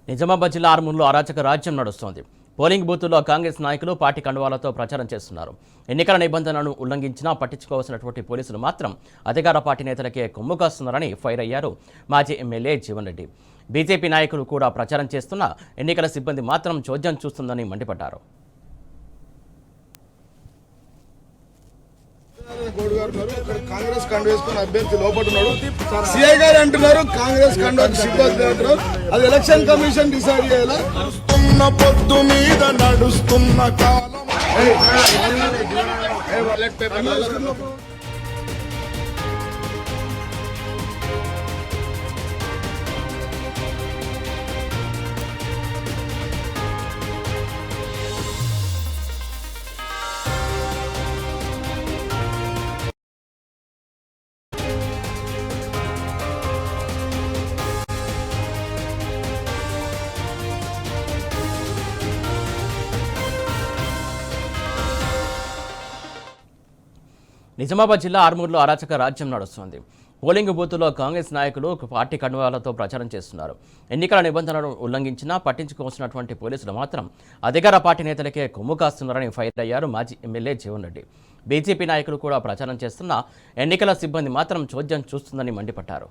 నిజామాబాద్ జిల్లా ఆర్మూర్లో అరాచక రాజ్యం నడుస్తోంది. పోలింగ్ బూతుల్లో కాంగ్రెస్ నాయకులు పార్టీ కండువాలతో ప్రచారం చేస్తున్నారు. ఎన్నికల నిబంధనలను ఉల్లంఘించినా పట్టించుకోవాల్సినటువంటి పోలీసులు మాత్రం అధికార పార్టీ నేతలకే కొమ్ము కాస్తున్నారని ఫైర్ అయ్యారు మాజీ ఎమ్మెల్యే జీవన్ రెడ్డి. బీజేపీ నాయకులు కూడా ప్రచారం చేస్తున్నా ఎన్నికల సిబ్బంది మాత్రం చోద్యం చూస్తుందని మండిపడ్డారు. కాంగ్రెస్ కండు వేసుకున్న అభ్యర్థి లోపల ఉన్నాడు. సిఐ గారు అంటున్నారు కాంగ్రెస్ కండు సిబ్బంది అంటున్నారు. అది ఎలక్షన్ కమిషన్ డిసైడ్ చేయాలి. పొద్దు మీద నడుస్తున్న కాలం నిజామాబాద్ జిల్లా ఆర్మూర్లో అరాచక రాజ్యం నడుస్తోంది. పోలింగ్ బూతుల్లో కాంగ్రెస్ నాయకులు పార్టీ కండువాలతో ప్రచారం చేస్తున్నారు. ఎన్నికల నిబంధనలను ఉల్లంఘించినా పట్టించుకోవాల్సినటువంటి పోలీసులు మాత్రం అధికార పార్టీ నేతలకే కొమ్ము కాస్తున్నారని ఫైర్ అయ్యారు మాజీ ఎమ్మెల్యే జీవన్ రెడ్డి. బీజేపీ నాయకులు కూడా ప్రచారం చేస్తున్నా ఎన్నికల సిబ్బంది మాత్రం చోద్యం చూస్తుందని మండిపడ్డారు.